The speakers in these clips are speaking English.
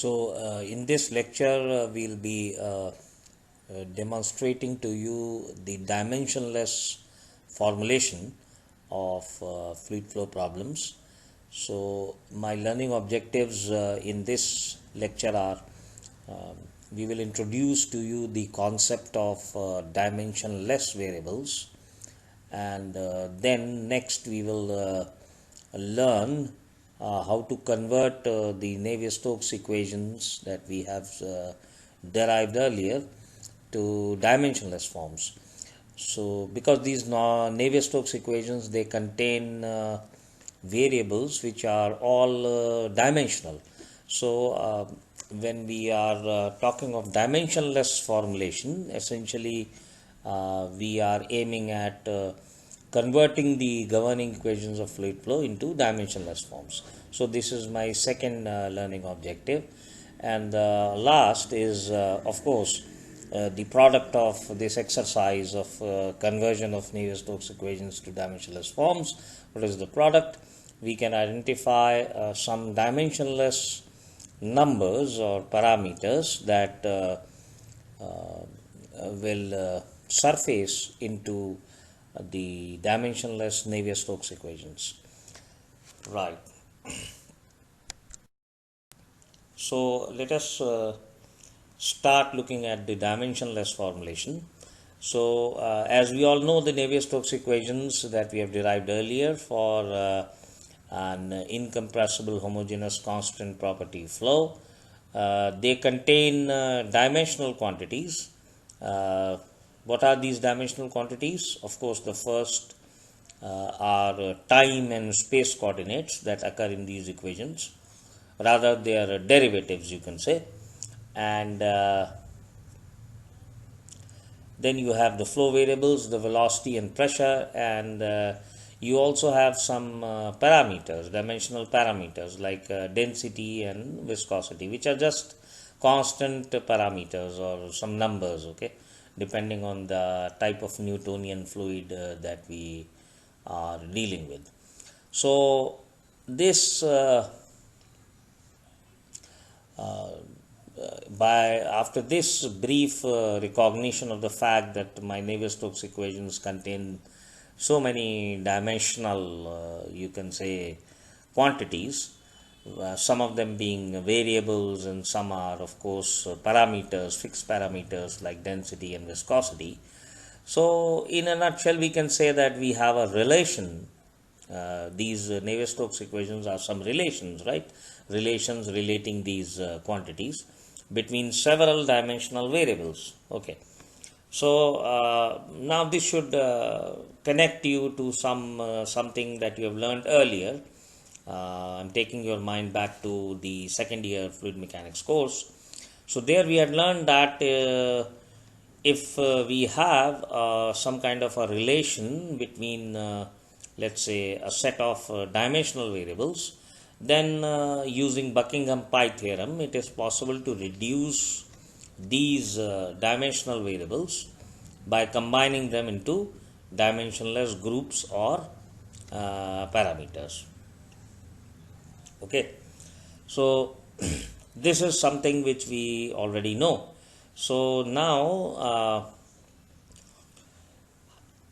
In this lecture, we'll be demonstrating to you the dimensionless formulation of fluid flow problems. So, my learning objectives in this lecture are we will introduce to you the concept of dimensionless variables, and then next we will learn how to convert the Navier-Stokes equations that we have derived earlier to dimensionless forms. So because these Navier-Stokes equations, they contain variables which are all dimensional. So when we are talking of dimensionless formulation, essentially we are aiming at converting the governing equations of fluid flow into dimensionless forms. So this is my second learning objective, and last is of course the product of this exercise of conversion of Navier-Stokes equations to dimensionless forms. What is the product? We can identify some dimensionless numbers or parameters that will surface into the dimensionless Navier-Stokes equations. Right. So let us start looking at the dimensionless formulation. So as we all know, the Navier-Stokes equations that we have derived earlier for an incompressible homogeneous constant property flow, they contain dimensional quantities. What are these dimensional quantities? Of course, the first are time and space coordinates that occur in these equations. Rather, they are derivatives, you can say. And then you have the flow variables, the velocity and pressure, and you also have some parameters, dimensional parameters like density and viscosity, which are just constant parameters or some numbers, okay, depending on the type of Newtonian fluid that we are dealing with. So this after this brief recognition of the fact that my Navier-Stokes equations contain so many dimensional, you can say, quantities, some of them being variables and some are of course parameters, fixed parameters like density and viscosity. So in a nutshell, we can say that we have a relation. These Navier-Stokes equations are some relations, right? Relations relating these quantities between several dimensional variables. Okay. So now this should connect you to something that you have learned earlier. I'm taking your mind back to the second year fluid mechanics course. So there we had learned that if we have some kind of a relation between let's say a set of dimensional variables, then using Buckingham Pi theorem, it is possible to reduce these dimensional variables by combining them into dimensionless groups or parameters. Okay, so this is something which we already know. So now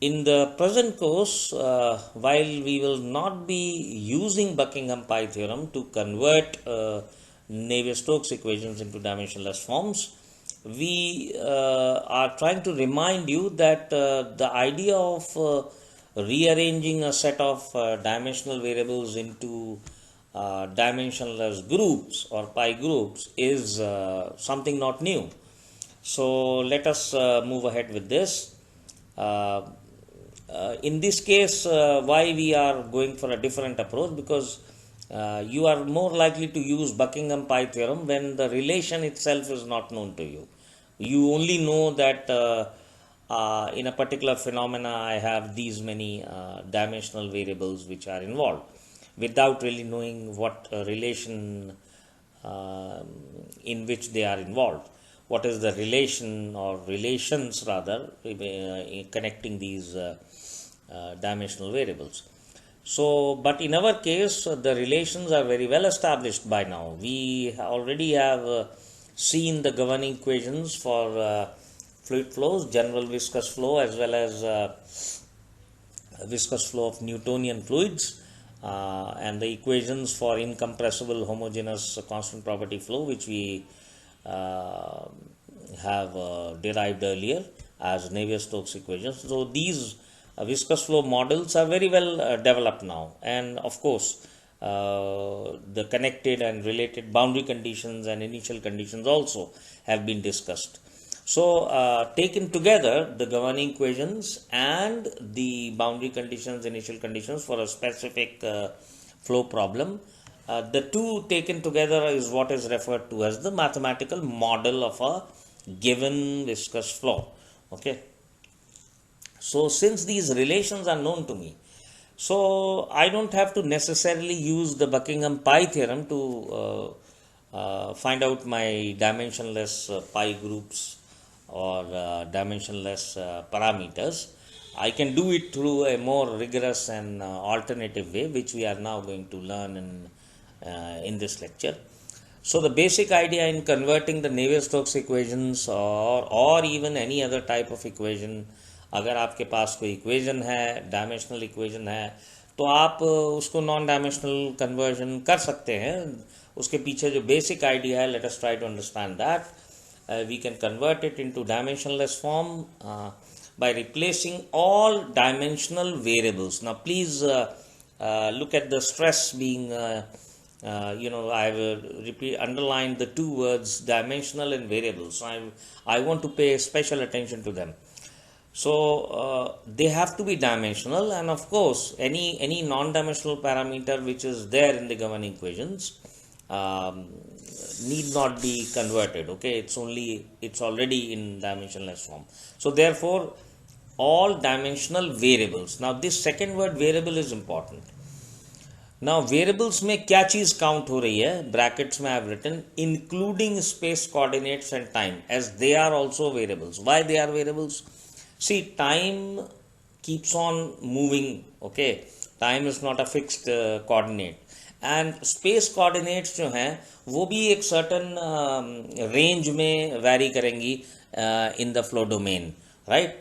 in the present course, while we will not be using Buckingham Pi theorem to convert Navier-Stokes equations into dimensionless forms, we are trying to remind you that the idea of rearranging a set of dimensional variables into dimensionless groups or pi groups is something not new. So let us move ahead with this. In this case, why we are going for a different approach? Because you are more likely to use Buckingham Pi theorem when the relation itself is not known to you. You only know that in a particular phenomena I have these many dimensional variables which are involved, without really knowing what relation in which they are involved. What is the relation or relations rather connecting these dimensional variables. So, but in our case, the relations are very well established by now. We already have seen the governing equations for fluid flows, general viscous flow, as well as viscous flow of Newtonian fluids, and the equations for incompressible homogeneous constant property flow, which we uh, have derived earlier as Navier-Stokes equations. So these viscous flow models are very well developed now, and of course the connected and related boundary conditions and initial conditions also have been discussed. So taken together, the governing equations and the boundary conditions, initial conditions for a specific flow problem, the two taken together is what is referred to as the mathematical model of a given viscous flow. Okay. So since these relations are known to me, so I don't have to necessarily use the Buckingham pi theorem to find out my dimensionless pi groups or dimensionless parameters. I can do it through a more rigorous and alternative way, which we are now going to learn in this lecture. So the basic idea in converting the Navier-Stokes equations or even any other type of equation, अगर आपके पास कोई equation है, dimensional equation है, तो आप उसको non dimensional conversion कर सकते हैं. उसके पीछे जो बेसिक आइडिया है, let us try to understand that. We can convert it into dimensionless form by replacing all dimensional variables. Now please look at the stress being I will underline the two words dimensional and variables. So I want to pay special attention to them. So they have to be dimensional, and of course any non-dimensional parameter which is there in the governing equations need not be converted. Okay, it's already in dimensionless form. So therefore all dimensional variables. Now this second word variable is important. Now variables में क्या चीज count हो रही है? Brackets में I have written including space coordinates and time, as they are also variables. Why they are variables? See, time keeps on moving. Okay, time is not a fixed coordinate, and space coordinates जो हैं वो भी एक certain range में vary करेंगी in the flow domain, right?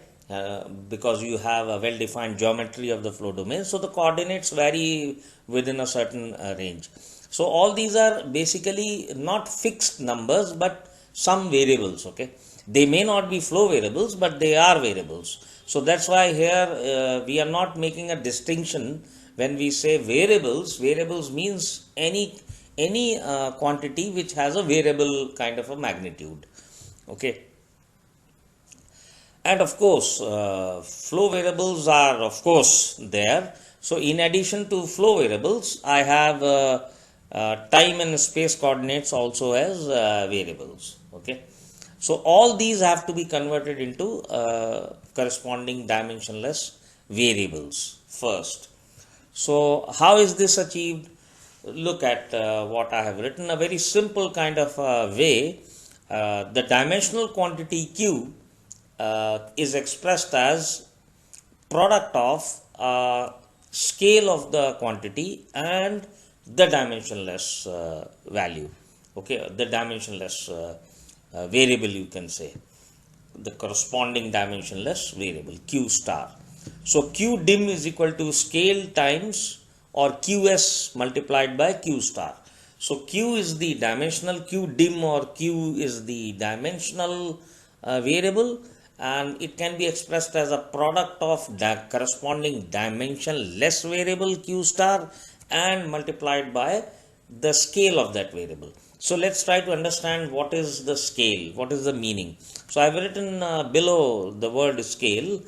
Because you have a well-defined geometry of the flow domain, so the coordinates vary within a certain range. So all these are basically not fixed numbers but some variables. Okay, they may not be flow variables but they are variables. So that's why here we are not making a distinction when we say variables. Variables means any quantity which has a variable kind of a magnitude. Okay. And of course, flow variables are of course there. So in addition to flow variables, I have time and space coordinates also as variables. Okay. So all these have to be converted into corresponding dimensionless variables first. So how is this achieved? Look at what I have written. A very simple kind of way. The dimensional quantity Q is expressed as product of scale of the quantity and the dimensionless value. Okay, the dimensionless variable, you can say, the corresponding dimensionless variable Q star. So Q dim is equal to scale times or QS multiplied by Q star. So Q is the dimensional, Q dim or Q is the dimensional variable, and it can be expressed as a product of corresponding dimensionless variable Q star and multiplied by the scale of that variable. So let's try to understand what is the scale, what is the meaning. So I've written below the word scale.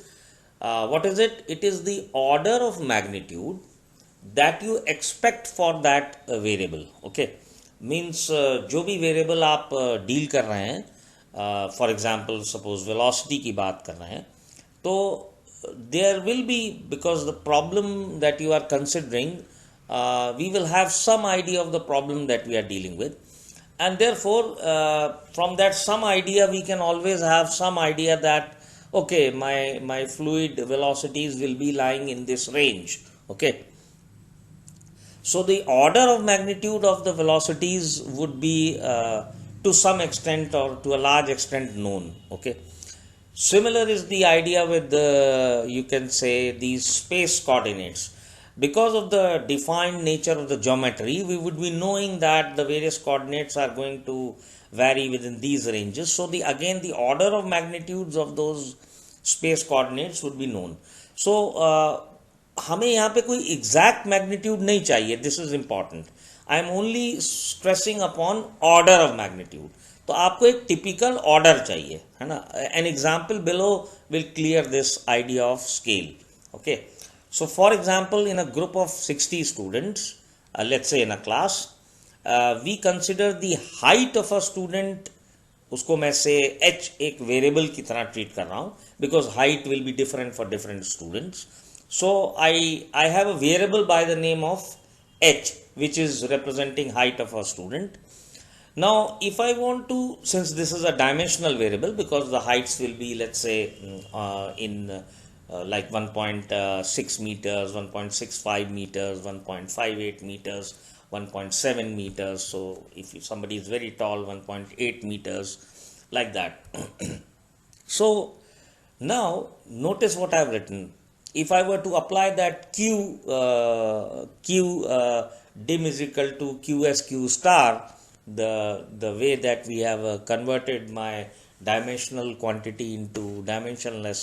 What is it? It is the order of magnitude that you expect for that variable. Okay, means जो भी variable आप deal कर रहे हैं, for example suppose velocity की बात कर रहे हैं, तो there will be, because the problem that you are considering, we will have some idea of the problem that we are dealing with, and therefore from that some idea we can always have some idea that okay, my fluid velocities will be lying in this range. Okay, So the order of magnitude of the velocities would be to some extent or to a large extent known. Okay. Similar is the idea with the, you can say, these space coordinates. Because of the defined nature of the geometry, we would be knowing that the various coordinates are going to vary within these ranges. So the again the order of magnitudes of those space coordinates would be known. So हमें यहाँ पे कोई exact magnitude नहीं चाहिए, this is important. I am only stressing upon order of magnitude. तो आपको एक typical order चाहिए, है ना. An example below will clear this idea of scale. Okay, so for example in a group of 60 students, let's say in a class, we consider the height of a student. उसको मैं से H एक variable की तरह treat कर रहा हूँ, because height will be different for different students. So I have a variable by the name of h, which is representing height of a student. Now if I want to, since this is a dimensional variable, because the heights will be, let's say, in like 1.6 meters, 1.65 meters, 1.58 meters, 1.7 meters. So if somebody is very tall, 1.8 meters, like that. So now notice what I have written. If I were to apply that q dim is equal to qs q star, the way that we have converted my dimensional quantity into dimensionless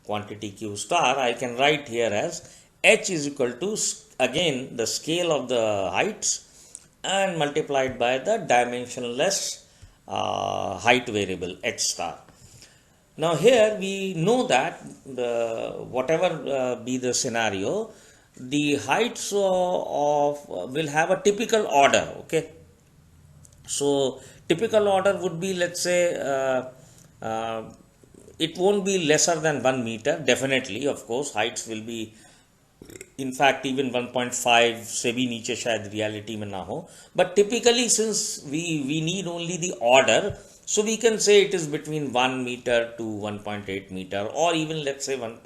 quantity q star, I can write here as h is equal to, again, the scale of the heights and multiplied by the dimensionless height variable h star. Now here we know that whatever be the scenario, the heights of will have a typical order. Okay, so typical order would be, let's say, it won't be lesser than 1 meter. Definitely, of course, heights will be, in fact, even 1.5 से भी नीचे शायद reality में ना हो. But typically, since we need only the order, so we can say it is between 1 meter to 1.8 meter, or even, let's say, 1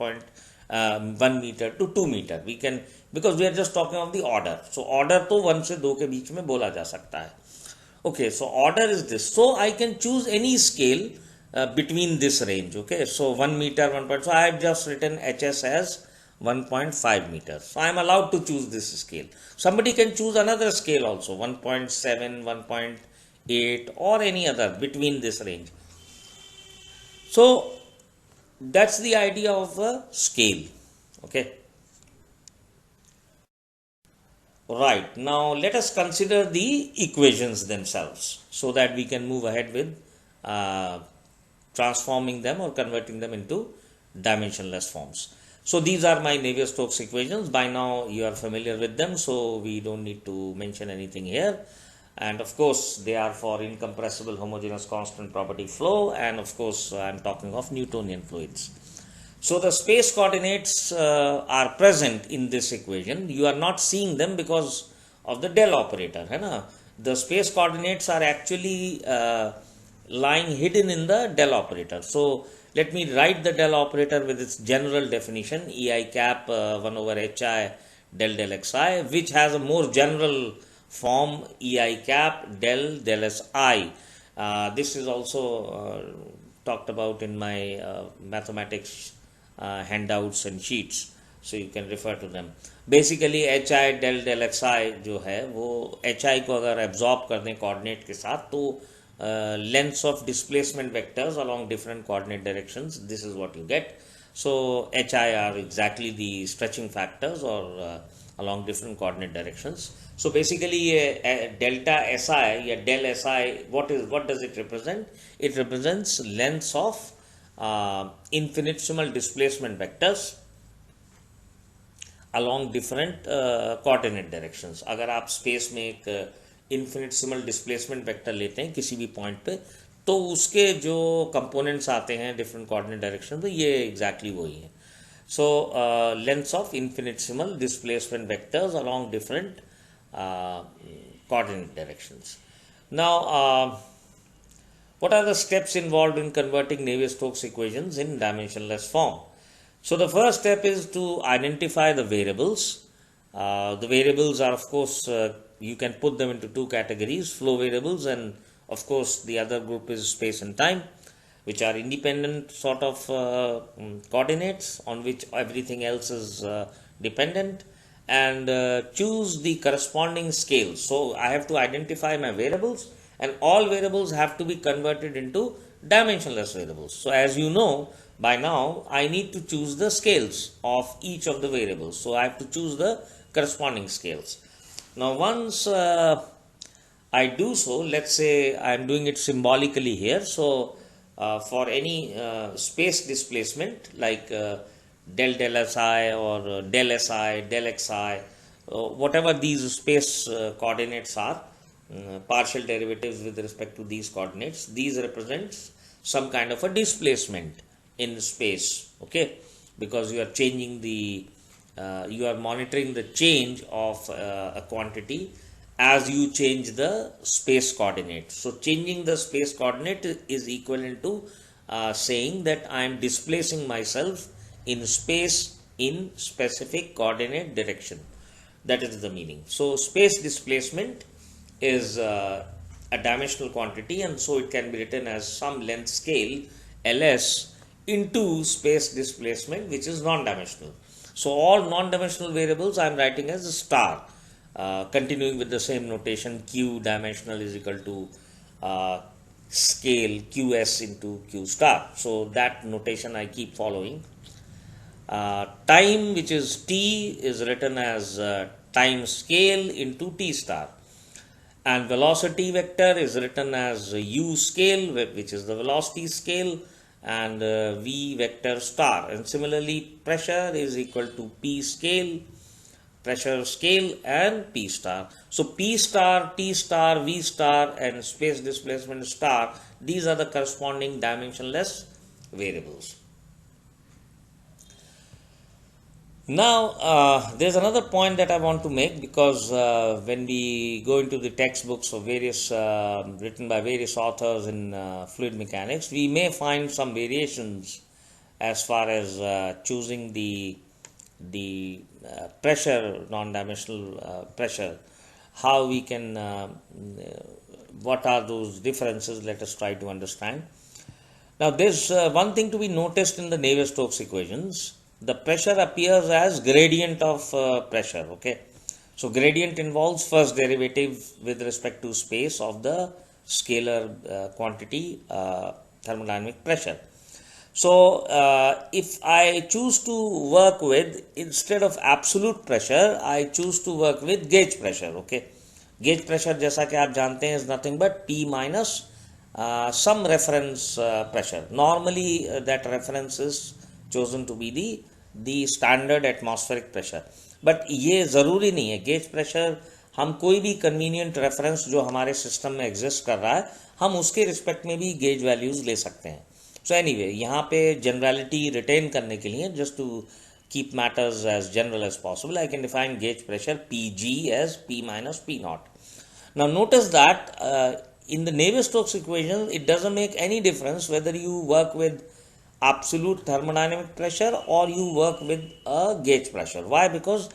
meter to 2 meter. We can, because we are just talking of the order. So order तो 1 से 2 के बीच में बोला जा सकता है. Okay, so order is this. So I can choose any scale between this range. Okay, so 1 meter, 1. So I have just written HS as 1.5 meters. So I am allowed to choose this scale. Somebody can choose another scale also, 1.7, 1.8, or any other between this range. So that's the idea of a scale. Okay, right. Now let us consider the equations themselves, so that we can move ahead with transforming them or converting them into dimensionless forms. So these are my Navier-Stokes equations. By now you are familiar with them, so we don't need to mention anything here. And of course they are for incompressible homogeneous constant property flow, and of course I am talking of Newtonian fluids. So the space coordinates are present in this equation. You are not seeing them because of the del operator, hai na? The space coordinates are actually lying hidden in the del operator. So let me write the del operator with its general definition, ei cap 1 over hi del xi, which has a more general form, ei cap del si. This is also talked about in my mathematics handouts and sheets, so you can refer to them. Basically hi del xi जो है वो hi को अगर absorb कर दें coordinate के साथ, तो lengths of displacement vectors along different coordinate directions, this is what you get. So hi are exactly the stretching factors or along different coordinate directions. So basically delta si या del si, what does it represent? It represents lengths of infinitesimal displacement vectors along different coordinate directions. अगर आप space में एक infinitesimal displacement vector लेते हैं किसी भी point पे, तो उसके जो कंपोनेंट्स आते हैं डिफरेंट कोऑर्डिनेट डायरेक्शन में, ये एग्जैक्टली वही है. So lengths of infinitesimal displacement vectors along different coordinate directions. Now, what are the steps involved in converting Navier-Stokes equations in dimensionless form? So the first step is to identify the variables. The variables are, of course, you can put them into two categories: flow variables, and of course the other group is space and time, which are independent sort of coordinates on which everything else is dependent, and choose the corresponding scale. So I have to identify my variables, and all variables have to be converted into dimensionless variables. So as you know by now, I need to choose the scales of each of the variables. So I have to choose the corresponding scales. Now once I do so, let's say I am doing it symbolically here. So for any space displacement like del si or del si, del xi, whatever these space coordinates are, partial derivatives with respect to these coordinates, these represents some kind of a displacement in space, okay, because you are changing the you are monitoring the change of a quantity as you change the space coordinate. So changing the space coordinate is equivalent to saying that I am displacing myself in space in specific coordinate direction. That is the meaning. So space displacement is a dimensional quantity, and so it can be written as some length scale ls into space displacement, which is non-dimensional. So all non-dimensional variables I am writing as a star, continuing with the same notation. Q dimensional is equal to scale qs into q star. So that notation I keep following. Time, which is t, is written as time scale into t star, and velocity vector is written as u scale, which is the velocity scale, and v vector star. And similarly, pressure is equal to p scale, pressure scale, and p star. So p star, t star, v star, and space displacement star, these are the corresponding dimensionless variables. Now, there's another point that I want to make, because when we go into the textbooks of various written by various authors in fluid mechanics, we may find some variations as far as choosing the pressure, non-dimensional pressure. How we can, what are those differences? Let us try to understand. Now, there's one thing to be noticed in the Navier-Stokes equations. The pressure appears as gradient of pressure, okay. So gradient involves first derivative with respect to space of the scalar quantity thermodynamic pressure. So if I choose to work with, instead of absolute pressure, I choose to work with gauge pressure, okay. Gauge pressure, जैसा कि आप जानते हैं, is nothing but P minus some reference pressure. Normally that reference is chosen to be the standard atmospheric pressure, but ये ज़रूरी नहीं है. Gauge pressure हम कोई भी कन्वीनियंट रेफरेंस जो हमारे सिस्टम में एग्जिस्ट कर रहा है, हम उसके रिस्पेक्ट में भी गेज वैल्यूज़ ले सकते हैं. सो एनीवे, यहाँ पे जनरलिटी रिटेन करने के लिए, just to keep matters as general as possible, I can define gauge pressure Pg as P minus P naught. Now notice that in the Navier-Stokes equation, it doesn't make any difference whether you work with absolute thermodynamic pressure or you work with a gauge pressure. Why? Because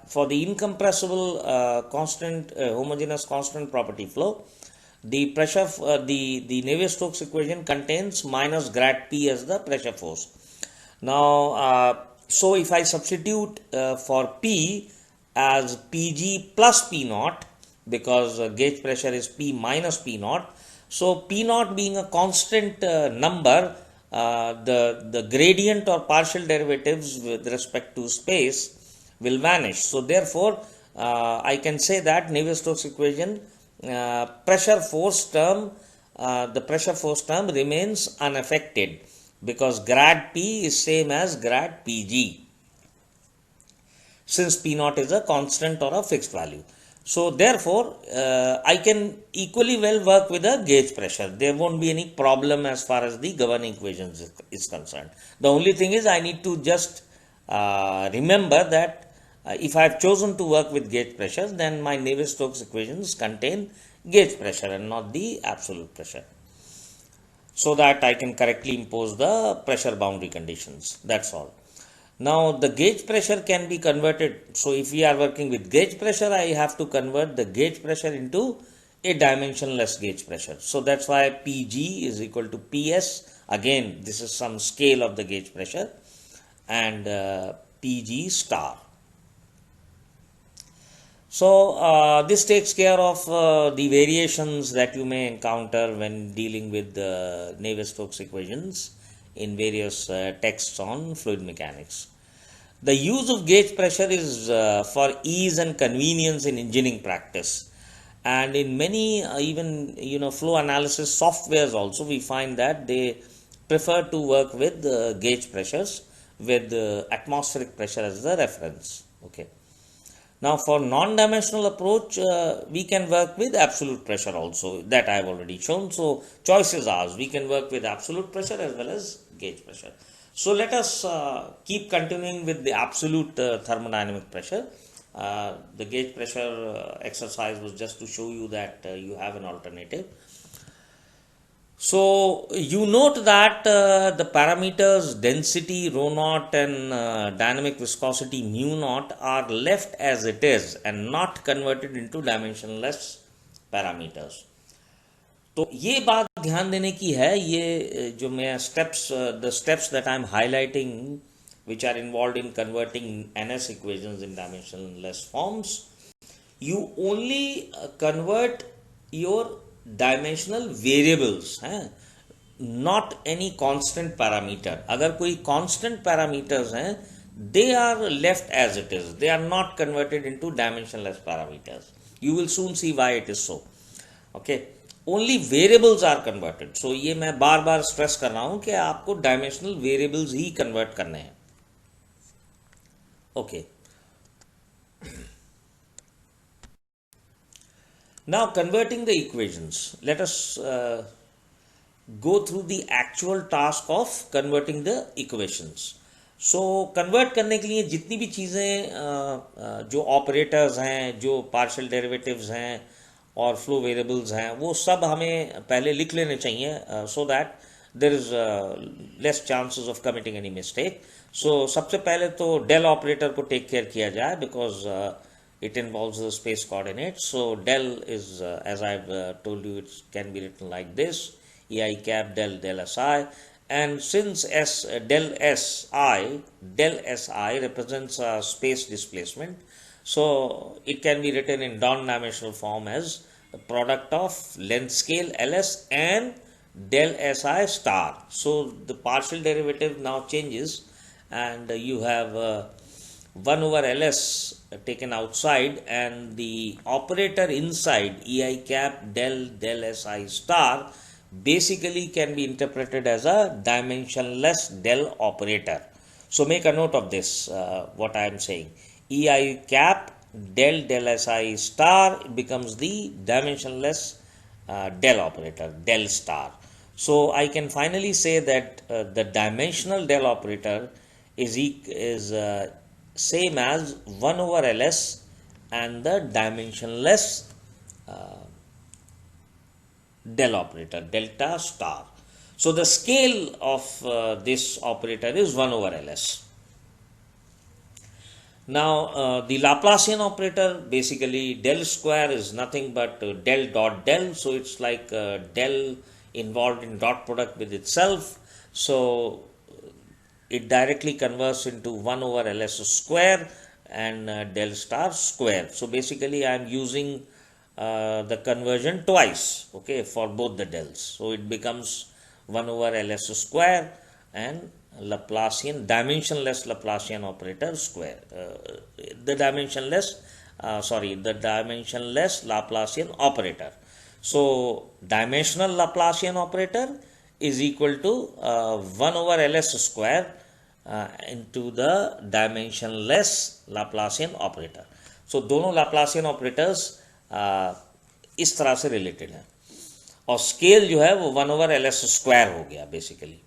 for the incompressible constant homogeneous constant property flow, the pressure the Navier-Stokes equation contains minus grad P as the pressure force. Now so if I substitute for P as Pg plus P naught, because gauge pressure is P minus P naught, so P naught being a constant number, the gradient or partial derivatives with respect to space will vanish. So therefore I can say that Navier-Stokes equation pressure force term, the pressure force term remains unaffected, because grad P is same as grad Pg, since P naught is a constant or a fixed value. So therefore I can equally well work with a gauge pressure. There won't be any problem as far as the governing equations is concerned. The only thing is I need to just remember that if I have chosen to work with gauge pressure, then my Navier-Stokes equations contain gauge pressure and not the absolute pressure, so that I can correctly impose the pressure boundary conditions. That's all. Now the gauge pressure can be converted. So if we are working with gauge pressure, I have to convert the gauge pressure into a dimensionless gauge pressure. So that's why Pg is equal to Ps. Again, this is some scale of the gauge pressure, and Pg star. So this takes care of the variations that you may encounter when dealing with the Navier-Stokes equations in various texts on fluid mechanics. The use of gauge pressure is for ease and convenience in engineering practice, and in many even flow analysis softwares also we find that they prefer to work with gauge pressures with atmospheric pressure as the reference. Okay. Now for non-dimensional approach, we can work with absolute pressure also, that I have already shown. So choice is ours. We can work with absolute pressure as well as gauge pressure. So let us keep continuing with the absolute thermodynamic pressure. The gauge pressure exercise was just to show you that you have an alternative. So you note that the parameters density rho naught and dynamic viscosity mu naught are left as it is and not converted into dimensionless parameters. तो ये बात ध्यान देने की है, ये जो मैं steps that I am highlighting which are involved in converting NS equations in dimensionless forms, you only convert your dimensional variables हैं, नॉट एनी कांस्टेंट पैरामीटर. अगर कोई कांस्टेंट पैरामीटर्स हैं, they are left as it is, they are not converted into dimensionless parameters. You will soon see why it is so. Okay, only variables are converted. So ये मैं बार बार stress कर रहा हूं कि आपको डायमेंशनल वेरिएबल्स ही convert करने हैं. Okay, now converting the equations, let us go through the actual task of converting the equations. So convert करने के लिए जितनी भी चीज़ें जो ऑपरेटर्स हैं, जो पार्शियल डेरिवेटिव्स हैं और फ्लो वेरिएबल्स हैं, वो सब हमें पहले लिख लेने चाहिए so that there is less chances of committing any mistake. So सबसे पहले तो del ऑपरेटर को टेक केयर किया जाए because it involves the space coordinates. So del is, as I've told you, it can be written like this: ei cap del si. And since del si represents a space displacement, so it can be written in non-dimensional form as the product of length scale ls and del si star. So the partial derivative now changes, and you have 1 over ls taken outside, and the operator inside ei cap del si star basically can be interpreted as a dimensionless del operator. So make a note of this, what I am saying. Ei cap del si star becomes the dimensionless del operator, del star. So I can finally say that the dimensional del operator is same as 1 over ls and the dimensionless del operator, delta star. So the scale of this operator is 1 over ls. Now the Laplacian operator, basically del square is nothing but del dot del, so it's like del involved in dot product with itself. So it directly converts into 1 over ls square and del star square. So basically I am using the conversion twice, okay, for both the dels. So it becomes 1 over ls square and Laplacian, dimensionless Laplacian operator square. The dimensionless Laplacian operator. So dimensional Laplacian operator is equal to 1 over ls square into the dimensionless Laplacian operator. So दोनों Laplacian operators इस तरह से related हैं, और scale जो है वो 1 over ls square हो गया basically.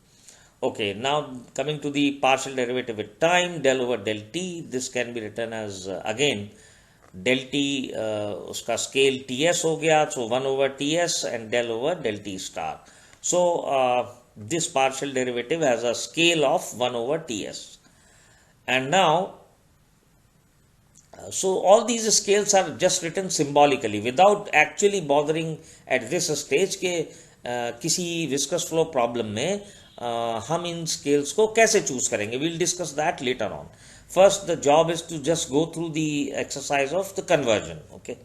Okay, now coming to the partial derivative with time, del over del t, this can be written as again del t, उसका scale ts हो गया, so 1 over ts and del over del t star. So this partial derivative has a scale of 1 over ts. And now, so all these scales are just written symbolically without actually bothering at this stage के किसी viscous flow problem में हम इन scales को कैसे choose करेंगे. We'll discuss that later on. First, the job is to just go through the exercise of the conversion. Okay.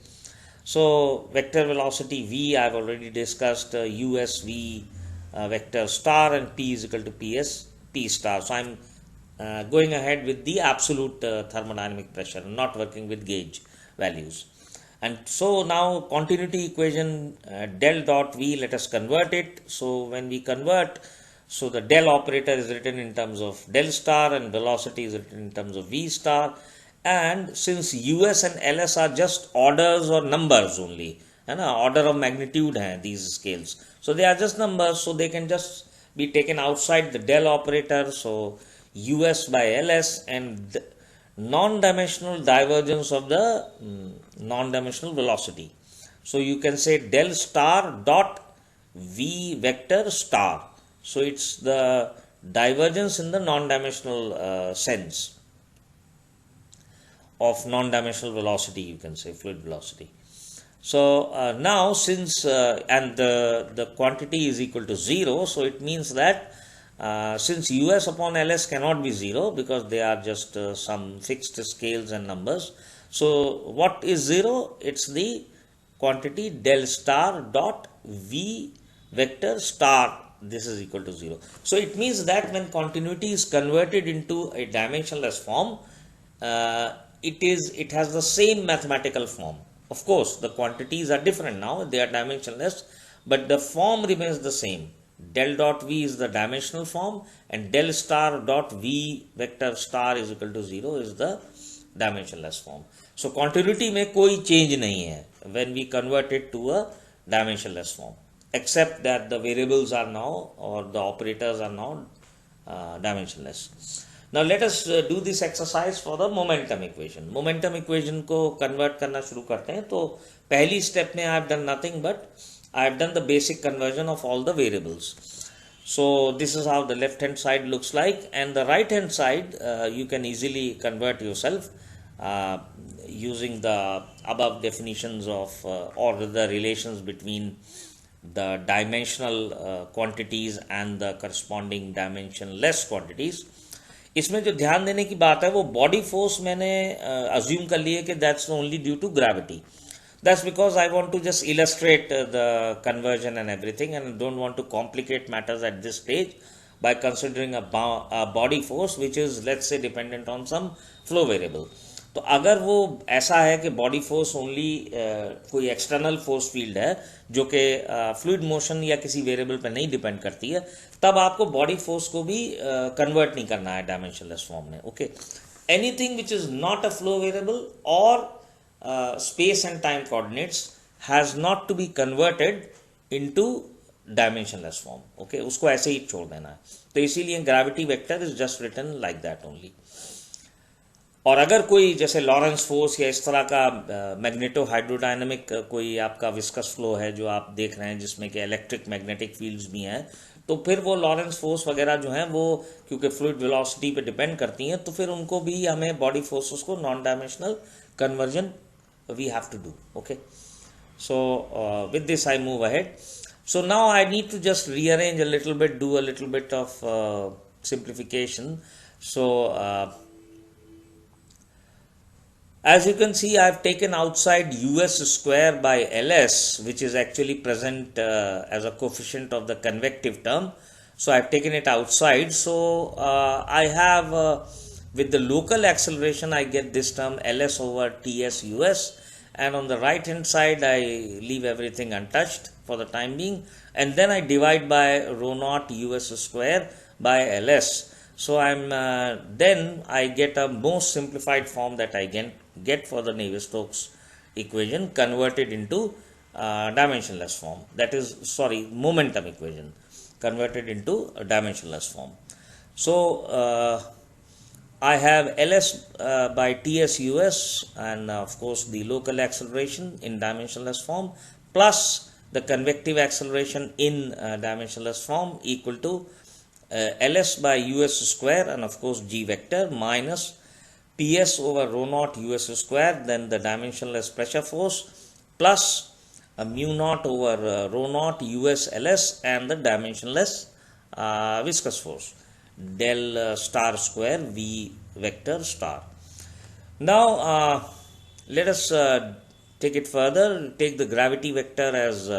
So vector velocity V I've already discussed, US V vector star, and P is equal to P star. So I'm going ahead with the absolute thermodynamic pressure, not working with gauge values. And so now continuity equation del dot V, let us convert it. So when we convert, so the del operator is written in terms of del star and velocity is written in terms of V star. And since US and LS are just orders or numbers only, and order of magnitude hai these scales, so they are just numbers, so they can just be taken outside the del operator. So US by LS and non-dimensional divergence of the non-dimensional velocity. So you can say del star dot V vector star. So it's the divergence in the non-dimensional sense of non-dimensional velocity, you can say fluid velocity. So now since and the quantity is equal to 0, so it means that since US upon LS cannot be 0 because they are just some fixed scales and numbers. So what is 0? It's the quantity del star dot V vector star. This is equal to 0. So it means that when continuity is converted into a dimensionless form, it has the same mathematical form. Of course, the quantities are different now, they are dimensionless, but the form remains the same. Del dot V is the dimensional form and del star dot V vector star is equal to 0 is the dimensionless form. So continuity में कोई change नहीं है when we convert it to a dimensionless form, except that the variables are now, or the operators are now dimensionless. Now let us do this exercise for the momentum equation. Momentum equation को convert करना शुरू करते हैं. तो पहली step में I have done nothing but I have done the basic conversion of all the variables. So this is how the left hand side looks like, and the right hand side you can easily convert yourself using the above definitions of or the relations between the dimensional quantities and the corresponding dimensionless quantities. इसमें जो ध्यान देने की बात है वो body force मैंने assume कर लिए कि that's only due to gravity. That's because I want to just illustrate the conversion and everything, and I don't want to complicate matters at this stage by considering a body force which is, let's say, dependent on some flow variable. तो अगर वो ऐसा है कि body force only कोई external force field है जो कि फ्लूइड मोशन या किसी वेरिएबल पर नहीं डिपेंड करती है, तब आपको बॉडी फोर्स को भी कन्वर्ट नहीं करना है डायमेंशनलेस फॉर्म में. Okay, anything which is not a flow variable और space and time coordinates has not to be converted into dimensionless form. Okay, उसको ऐसे ही छोड़ देना है. तो इसीलिए gravity vector is just written like that only. और अगर कोई जैसे लॉरेंस फोर्स या इस तरह का मैग्नेटो हाइड्रोडायनेमिक कोई आपका विस्कस फ्लो है जो आप देख रहे हैं जिसमें कि इलेक्ट्रिक मैग्नेटिक फील्ड्स भी हैं, तो फिर वो लॉरेंस फोर्स वगैरह जो हैं वो क्योंकि फ्लूइड वेलोसिटी पे डिपेंड करती हैं, तो फिर उनको भी हमें बॉडी फोर्सेस को non dimensional conversion we have to do. Okay, so with this I move ahead. So now I need to just rearrange a little bit, do a little bit of simplification. So as you can see, I have taken outside US square by LS, which is actually present as a coefficient of the convective term. So I have taken it outside. So I have with the local acceleration I get this term LS over TS US, and on the right hand side I leave everything untouched for the time being, and then I divide by rho naught US square by LS. So I'm then I get a most simplified form that I get for the Navier-Stokes equation converted into dimensionless form, that is momentum equation converted into a dimensionless form. So I have LS by TS US and of course the local acceleration in dimensionless form plus the convective acceleration in dimensionless form equal to ls by us square and of course g vector minus ps over rho naught us square, then the dimensionless pressure force plus mu naught over rho naught us ls and the dimensionless viscous force del star square v vector star. Now let us take it further. Take the gravity vector as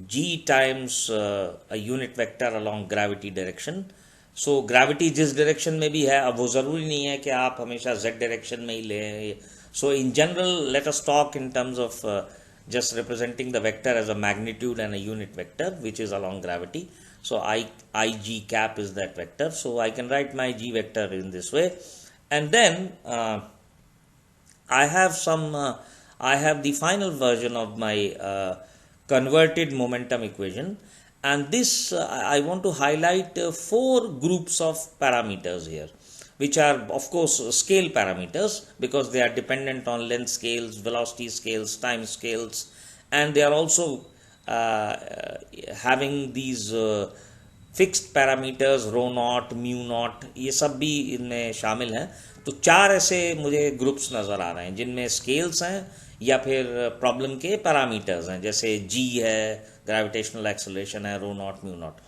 g times a unit vector along gravity direction. So gravity जिस direction में भी है, अब वो ज़रूरी नहीं है कि आप हमेशा z direction में ही लें. So in general, let us talk in terms of just representing the vector as a magnitude and a unit vector which is along gravity. So ig cap is that vector. So I can write my g vector in this way, and then I have the final version of my converted momentum equation, and this I want to highlight 4 groups of parameters here, which are of course scale parameters because they are dependent on length scales, velocity scales, time scales, and they are also having these fixed parameters rho naught mu naught, ये सब भी इनमें शामिल हैं. तो 4 ऐसे मुझे groups नज़र आ रहे हैं जिनमें स्केल्स हैं या फिर प्रॉब्लम के पैरामीटर्स हैं, जैसे जी है, ग्रेविटेशनल एक्सेलरेशन है, rho naught mu naught.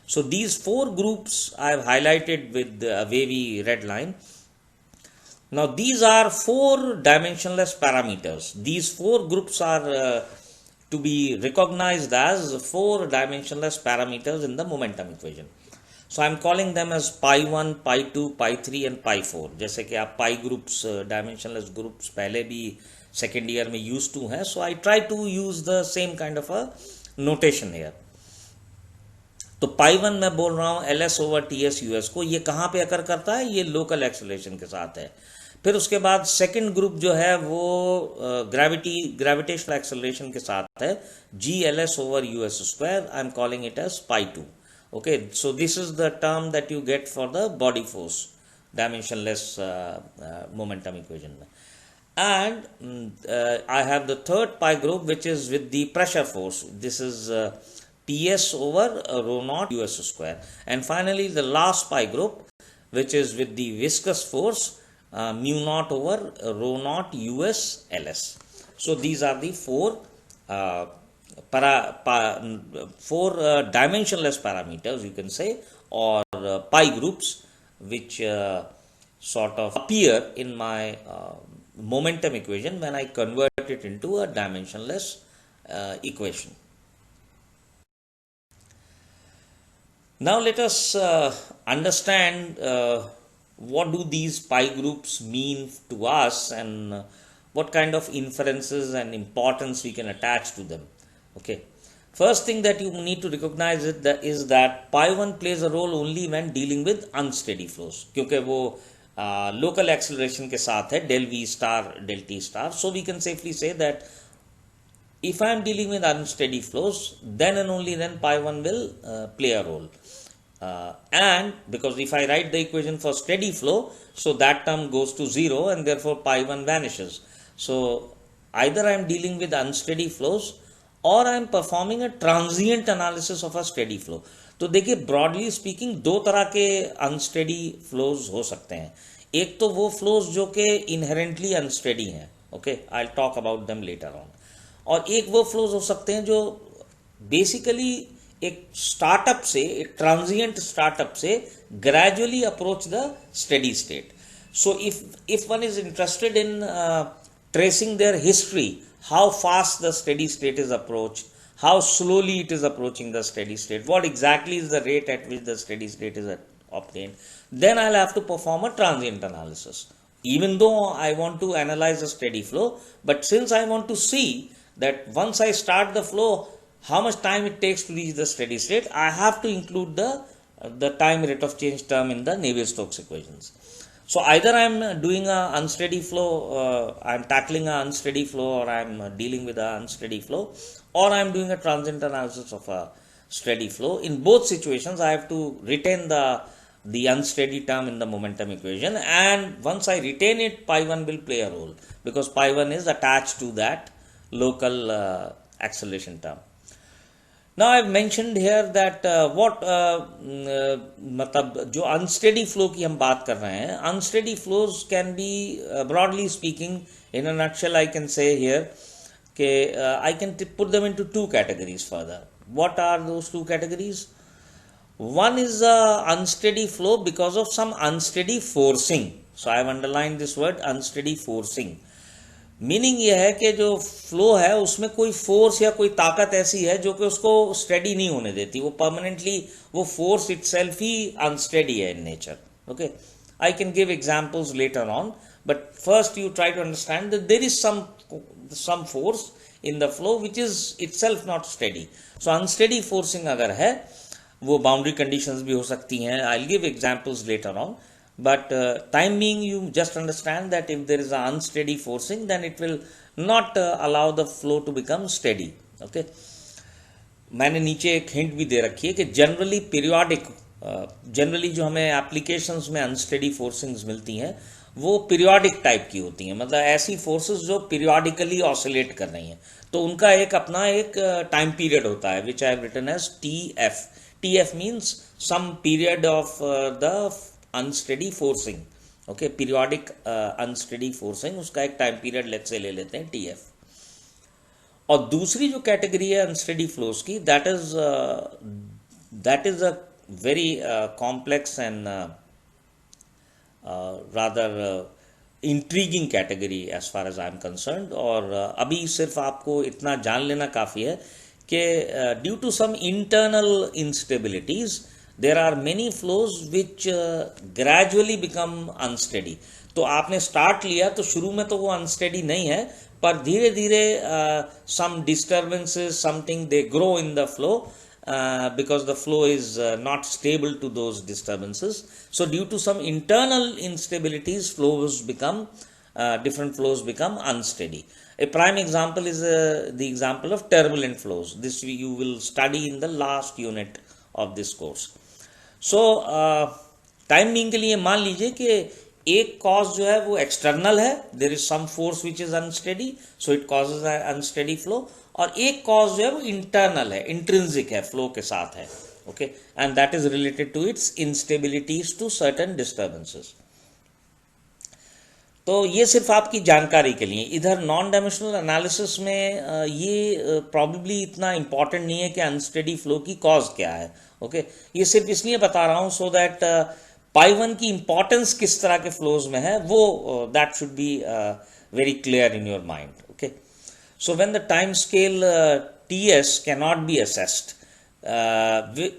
So these 4 groups I have highlighted with a wavy red line. Now these are 4 dimensionless parameters. These 4 groups are to be recognized as 4 dimensionless parameters in the momentum equation. So I am calling them as pi 1, pi 2, pi 3 and pi 4. जैसे कि आप pi groups, dimensionless groups पहले भी second year में used to हैं. So I try to use the same kind of a notation here. तो पाई 1 मैं बोल रहा हूँ ls over T S U S को, ये कहाँ पे अकर करता है, ये लोकल एक्सेलरेशन के साथ है. फिर उसके बाद सेकंड ग्रुप जो है वो ग्रेविटेशनल एक्सेलरेशन के साथ है, G L S over U S square. I am calling it as pi 2. Okay, so this is the term that you get for the body force dimensionless momentum equation में. And I have the third pi group which is with the pressure force. This is Ps over rho naught us square. And finally the last pi group which is with the viscous force mu naught over rho naught us ls. So these are the 4 dimensionless parameters, you can say, or pi groups which sort of appear in my momentum equation when I convert it into a dimensionless equation. Now let us understand what do these pi groups mean to us and what kind of inferences and importance we can attach to them. Okay, first thing that you need to recognize is that pi 1 plays a role only when dealing with unsteady flows, क्योंकि वो local acceleration के साथ है, del v star del t star. So we can safely say that if I am dealing with unsteady flows, then and only then pi 1 will play a role. And because if I write the equation for steady flow, so that term goes to 0 and therefore pi 1 vanishes. So either I am dealing with unsteady flows or I am performing a transient analysis of a steady flow. तो देखिए broadly speaking 2 तरह के unsteady flows हो सकते हैं. एक तो वो फ्लोज जो कि इनहेरेंटली अनस्टेडी हैं, okay, I will talk about them later on. और एक वो फ्लोज हो सकते हैं जो बेसिकली एक स्टार्टअप से, एक ट्रांजिएंट स्टार्टअप से gradually approach the steady state. So if one is interested in tracing there history, how fast the steady state is approached, how slowly it is approaching the steady state, what exactly is the rate at which the steady state is obtained, then I'll have to perform a transient analysis. Even though I want to analyze a steady flow, but since I want to see that once I start the flow, how much time it takes to reach the steady state, I have to include the time rate of change term in the Navier-Stokes equations. So either I am doing a unsteady flow, I am tackling a unsteady flow, or I am dealing with a unsteady flow, or I am doing a transient analysis of a steady flow. In both situations, I have to retain the unsteady term in the momentum equation, and once I retain it, pi 1 will play a role because pi 1 is attached to that local acceleration term. Now I've mentioned here that मतलब जो unsteady flow की हम बात कर रहे हैं, unsteady flows can be broadly speaking in a nutshell I can say here कि I can put them into two categories further. What are those two categories? One is unsteady flow because of some unsteady forcing. So I have underlined this word unsteady forcing. Meaning ये है कि जो flow है उसमें कोई force या कोई ताकत ऐसी है जो कि उसको स्टेडी नहीं होने देती, वो परमानेंटली वो फोर्स इटसेल्फ ही अनस्टेडी है in nature. Okay, I can give examples later on, but first you try to understand that there is some force in the flow which is itself not steady. So unsteady forcing अगर है, वो boundary conditions भी हो सकती हैं. I will give examples later on. But time being, you just understand that if there is an unsteady forcing, then it will not allow the flow to become steady. Okay. मैंने नीचे एक hint भी दे रखी है कि generally periodic, generally जो हमें applications में अनस्टेडी फोर्सिंग्स मिलती हैं वो पीरियोडिक टाइप की होती हैं, मतलब ऐसी फोर्सेस जो पीरियोडिकली ऑसिलेट कर रही हैं. तो उनका एक अपना एक टाइम पीरियड होता है which I have written as TF. TF means some period of the unsteady forcing. Okay, periodic unsteady forcing, उसका एक टाइम पीरियड लेट्स से ले लेते हैं TF. और दूसरी जो कैटेगरी है अनस्टेडी फ्लोज की, that is a very complex and rather intriguing category as far as I am concerned. और अभी सिर्फ आपको इतना जान लेना काफ़ी है कि due to some internal instabilities there are many flows which gradually become unsteady. तो आपने स्टार्ट लिया तो शुरू में तो वो अनस्टेडी नहीं है, पर धीरे धीरे some disturbances, something they grow in the flow because the flow is not stable to those disturbances. So due to some internal instabilities, flows become different flows become unsteady. A prime example is the example of turbulent flows. This you will study in the last unit of this course. So time being के लिए मान लीजिए कि एक cause जो है वो external है, there is some force which is unsteady, so it causes unsteady flow. और एक कॉज जो है वो इंटरनल है, इंट्रिंसिक है, फ्लो के साथ है. Okay, and that is related to its instabilities to certain disturbances. तो ये सिर्फ आपकी जानकारी के लिए. इधर नॉन डायमेंशनल एनालिसिस में ये प्रॉब्ली इतना इंपॉर्टेंट नहीं है कि अनस्टेडी फ्लो की कॉज क्या है. ओके, ये सिर्फ इसलिए बता रहा हूं सो दैट पाई 1 की इंपॉर्टेंस किस तरह के फ्लोज में है वो that should be very clear in your mind. Okay, so when the time scale TS cannot be assessed,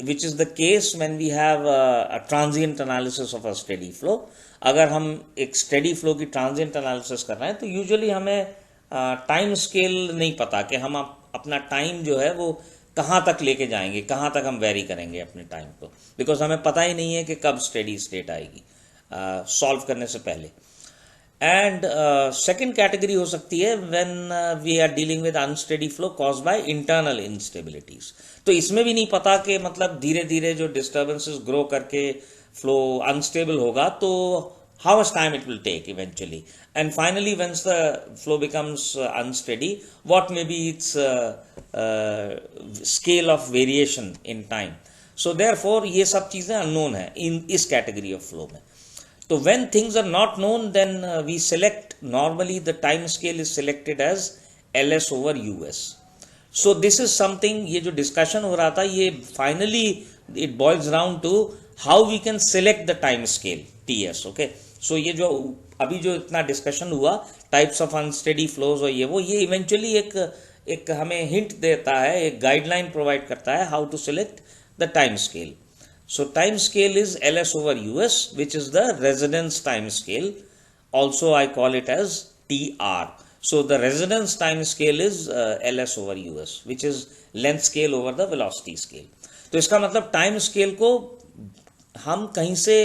which is the case when we have a transient analysis of a steady flow. अगर हम एक steady flow की transient analysis कर रहे हैं तो usually हमें time scale नहीं पता कि हम अपना टाइम जो है वो कहाँ तक लेके जाएंगे, कहाँ तक हम वेरी करेंगे अपने टाइम को, बिकॉज हमें पता ही नहीं है कि कब स्टेडी स्टेट आएगी सॉल्व करने से पहले. एंड सेकेंड कैटेगरी हो सकती है when we are dealing with unsteady flow caused by internal instabilities. तो इसमें भी नहीं पता कि मतलब धीरे धीरे जो डिस्टर्बेंसेस ग्रो करके फ्लो अनस्टेबल होगा तो how much time it will take eventually, and finally once the flow becomes unsteady, what may be its scale of variation in time. So therefore ये सब चीजें unknown है in इस category of flow में. तो when things are not known, then we select, normally the time scale is selected as LS over US. So this is something, ये जो discussion हो रहा था ये finally it boils down to how we can select the time scale TS. okay, सो ये जो अभी जो इतना डिस्कशन हुआ टाइप्स ऑफ अनस्टेडी फ्लोज और ये इवेंचुअली एक हमें हिंट देता है, एक गाइडलाइन प्रोवाइड करता है how to select the time scale. So time scale is LS over US, which is the residence time scale. Also I call it as TR. So the residence time scale is LS over US, which is length scale over the velocity scale. तो इसका मतलब time scale को हम कहीं से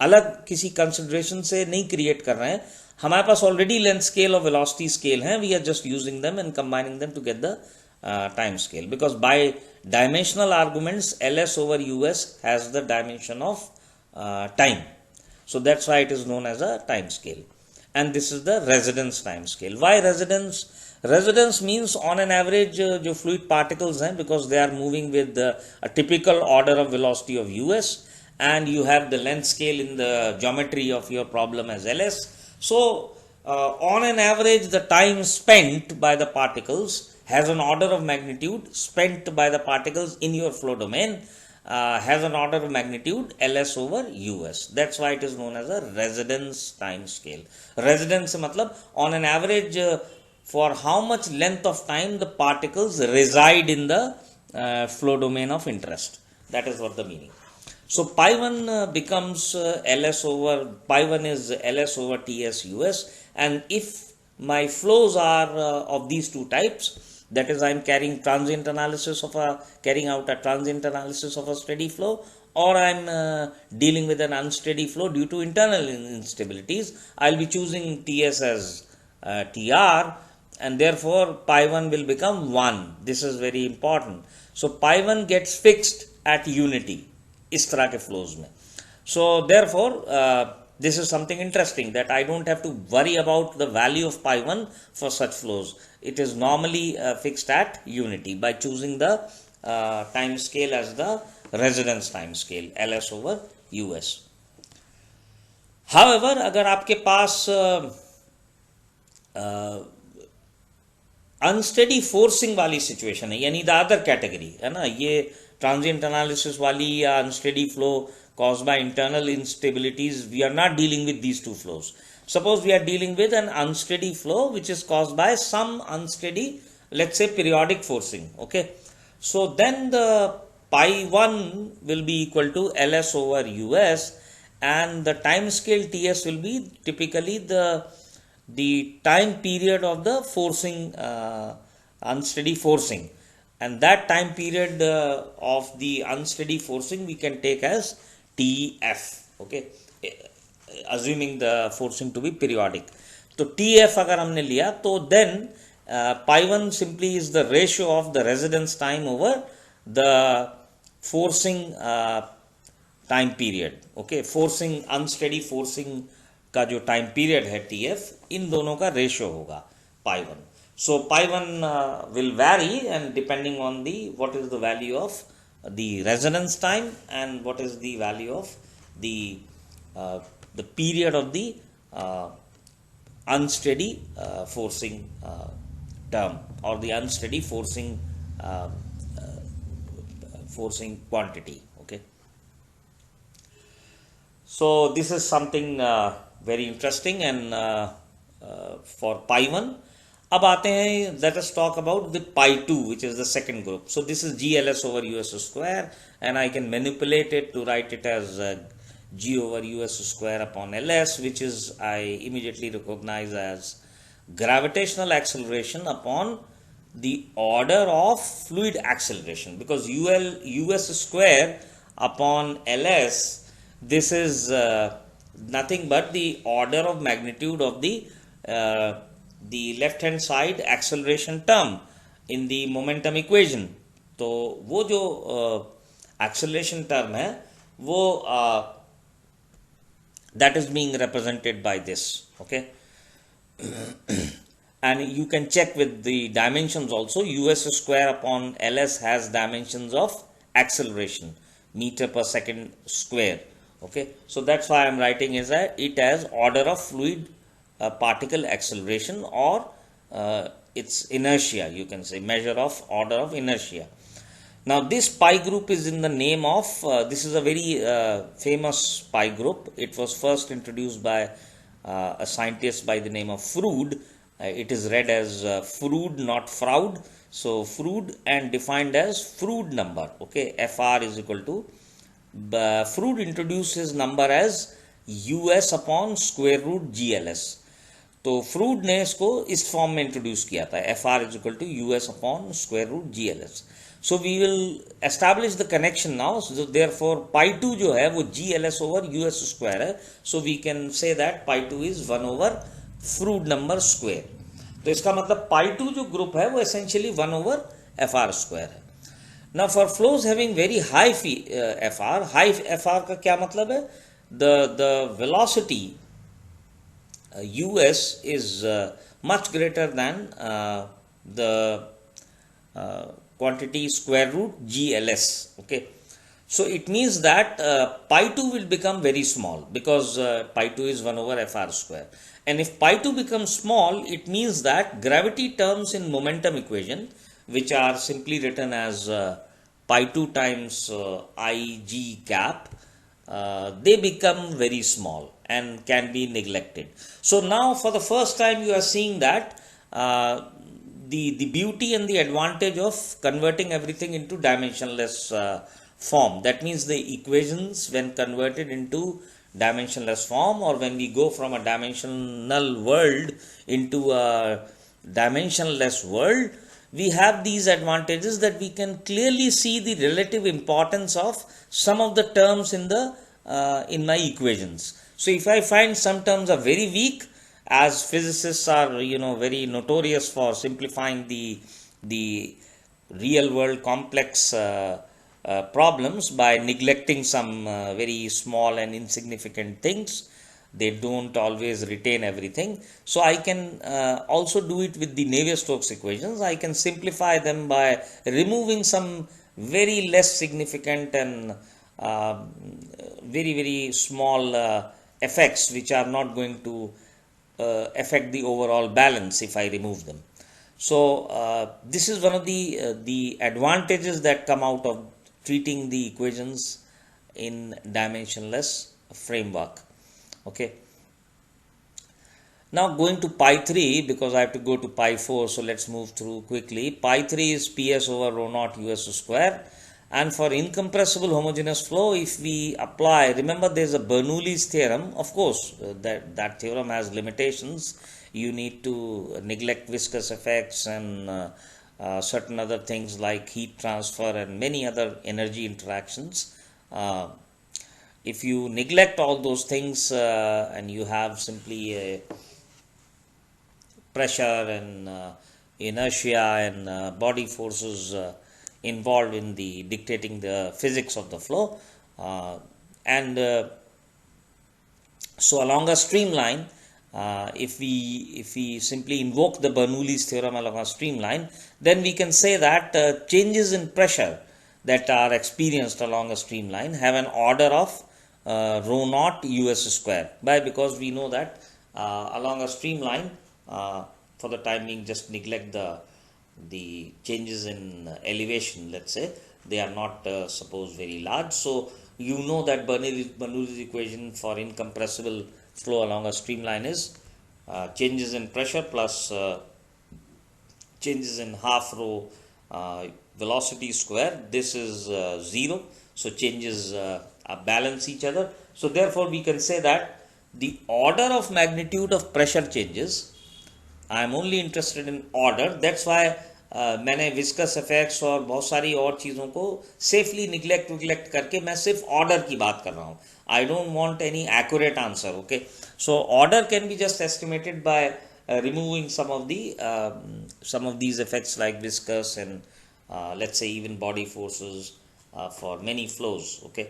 अलग किसी consideration से नहीं क्रिएट कर रहे हैं. हमारे पास ऑलरेडी लेंथ स्केल और वेलोसिटी स्केल हैं. We are just using them and combining them to get the time scale, because by dimensional arguments LS over US has the dimension of time. So that's why it is known as a time scale, and this is the residence time scale. Why residence? Residence means on an average जो fluid particles हैं, because they are moving with a typical order of velocity of us, and you have the length scale in the geometry of your problem as ls. So on an average the time spent by the particles has an order of magnitude spent by the particles in your flow domain has an order of magnitude ls over us. That's why it is known as a residence time scale. Residence से मतलब on an average for how much length of time the particles reside in the flow domain of interest. That is what the meaning. So pi 1 becomes ls over, pi 1 is ls over ts us, and if my flows are of these two types, that is I am carrying transient analysis of carrying out a transient analysis of a steady flow, or I am dealing with an unsteady flow due to internal instabilities, I will be choosing ts as tr, and therefore pi 1 will become 1. This is very important. So pi 1 gets fixed at unity इस तरह के flows में. So therefore this is something interesting, that I don't have to worry about the value of pi 1 for such flows. It is normally fixed at unity by choosing the time scale as the residence time scale ls over us. However, अगर आपके पास unsteady forcing वाली situation है, यानी the other category है ना, ये transient analysis वाली या unsteady flow caused by internal instabilities, we are not dealing with these two flows. Suppose we are dealing with an unsteady flow which is caused by some unsteady, let's say periodic forcing, okay. So then the pi 1 will be equal to ls over us, and the time scale ts will be typically the time period of the forcing, unsteady forcing, and that time period of the unsteady forcing we can take as tf, okay, assuming the forcing to be periodic. तो tf अगर हमने लिया तो then pi 1 simply is the ratio of the residence time over the forcing time period, okay. forcing unsteady forcing का जो time period है tf, इन दोनों का रेशियो होगा pi 1. So pi 1 will vary, and depending on the what is the value of the residence time and what is the value of the period of the unsteady forcing term, or the unsteady forcing forcing quantity, okay. So this is something very interesting, and for pi 1. अब आते हैं, let us talk about the pi 2, which is the second group. So this is gls over us square, and I can manipulate it to write it as g over us square upon ls, which is I immediately recognize as gravitational acceleration upon the order of fluid acceleration, because us square upon ls, this is nothing but the order of magnitude of the left hand side acceleration term in the momentum equation. तो वो जो acceleration term है वो that is being represented by this, okay. And you can check with the dimensions also. us square upon ls has dimensions of acceleration, meter per second square, okay. So that's why I am writing it as order of fluid particle acceleration, or its inertia, you can say, measure of order of inertia. Now this pi group is in the name of, this is a very famous pi group. It was first introduced by a scientist by the name of Froude. It is read as Froude, not Froude. So Froude, and defined as Froude number, okay. Fr is equal to, Froude introduced his number as us upon square root gls. तो Froude ने इसको इस form में introduce किया था, F R is equal to US upon square root G L S. So we will establish the connection now. Therefore pi 2 जो है वो G L S over US square है. So we can say that pi 2 is 1 over Froude number square. तो इसका मतलब pi 2 जो group है वो essentially 1 over F R square है. Now for flows having very high F R, high F R का क्या मतलब है? The velocity US is much greater than the quantity square root GLS. Okay, so it means that pi 2 will become very small because pi 2 is 1 over fr square, and if pi 2 becomes small, it means that gravity terms in momentum equation, which are simply written as pi 2 times ig cap, they become very small and can be neglected. So now for the first time you are seeing that the beauty and the advantage of converting everything into dimensionless form. That means the equations, when converted into dimensionless form, or when we go from a dimensional world into a dimensionless world, we have these advantages that we can clearly see the relative importance of some of the terms in my equations. So if I find some terms are very weak, as physicists are very notorious for simplifying the real world complex problems by neglecting some very small and insignificant things. They don't always retain everything. So I can also do it with the Navier-Stokes equations. I can simplify them by removing some very less significant and very small effects which are not going to affect the overall balance if I remove them. So this is one of the advantages that come out of treating the equations in dimensionless framework. Okay. Now going to pi 3, because I have to go to pi 4, so let's move through quickly. Pi 3 is Ps over rho naught us square. And for incompressible homogeneous flow, if we apply, remember there's a Bernoulli's theorem, of course, that theorem has limitations. You need to neglect viscous effects and certain other things like heat transfer and many other energy interactions. If you neglect all those things and you have simply a pressure and inertia and body forces involved in the dictating the physics of the flow, and so along a streamline, if we simply invoke the Bernoulli's theorem along a streamline, then we can say that changes in pressure that are experienced along a streamline have an order of rho naught us square. Why? Because we know that along a streamline, for the time being, just neglect the changes in elevation. Let's say they are not suppose very large. So you know that Bernoulli's equation for incompressible flow along a streamline is changes in pressure plus changes in half rho velocity square. This is 0. So changes balance each other. So therefore we can say that the order of magnitude of pressure changes, I am only interested in order. That's why मैंने viscous effects और बहुत सारी और चीज़ों को safely neglect करके मैं सिर्फ ऑर्डर की बात कर रहा हूँ. I don't want any accurate answer. Okay, so order can be just estimated by removing some of these effects like viscous and let's say even body forces for many flows. Okay,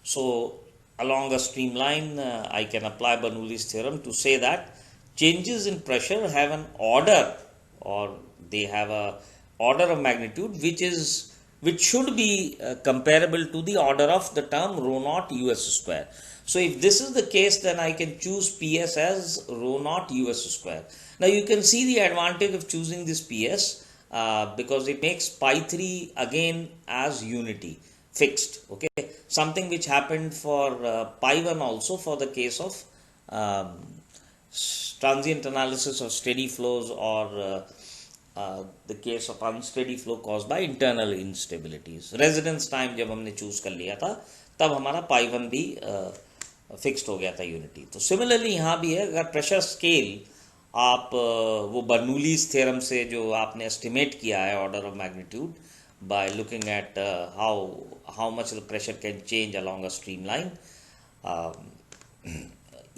so along a streamline I can apply Bernoulli's theorem to say that changes in pressure have an order, or they have a order of magnitude which should be comparable to the order of the term rho naught us square. So if this is the case, then I can choose Ps as rho naught us square. Now you can see the advantage of choosing this Ps because it makes pi 3 again as unity fixed. Okay, something which happened for pi 1 also for the case of transient analysis of steady flows, or the case of unsteady flow caused by internal instabilities. Residence time जब हमने choose कर लिया था तब हमारा pi 1 भी fixed हो गया था यूनिटी. तो सिमिलरली यहाँ भी है, अगर प्रेशर स्केल आप वो बर्नूलीज थ्योरम से जो आपने एस्टिमेट किया है order of magnitude by looking at how much the pressure can change along a stream line,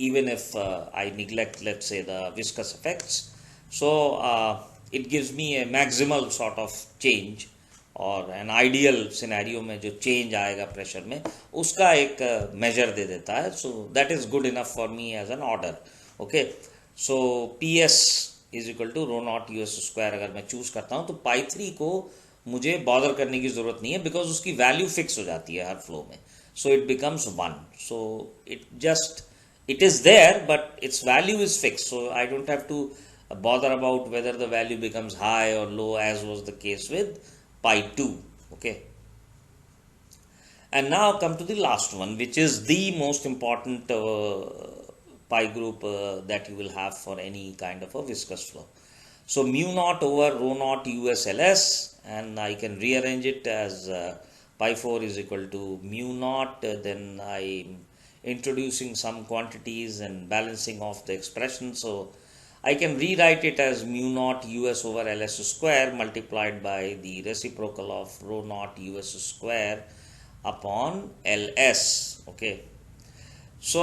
even if I neglect, let's say, the viscous effects. So it gives me a maximal sort of change और an ideal scenario में जो change आएगा pressure में उसका एक major दे देता है. So that is good enough for me as an order. Okay, so P S is equal to rho naught U S square अगर मैं चूज करता हूँ तो पाई 3 को मुझे बॉदर करने की जरूरत नहीं है बिकॉज उसकी वैल्यू फिक्स हो जाती है हर फ्लो में. So it becomes 1. So it just it is there but its value is fixed, so I don't have to bother about whether the value becomes high or low as was the case with pi 2. Okay, and now come to the last one, which is the most important pi group that you will have for any kind of a viscous flow. So mu naught over rho naught USLS, and I can rearrange it as pi 4 is equal to mu naught, then I introducing some quantities and balancing off the expression. So I can rewrite it as mu naught US over LS square multiplied by the reciprocal of rho naught US square upon LS. Okay. So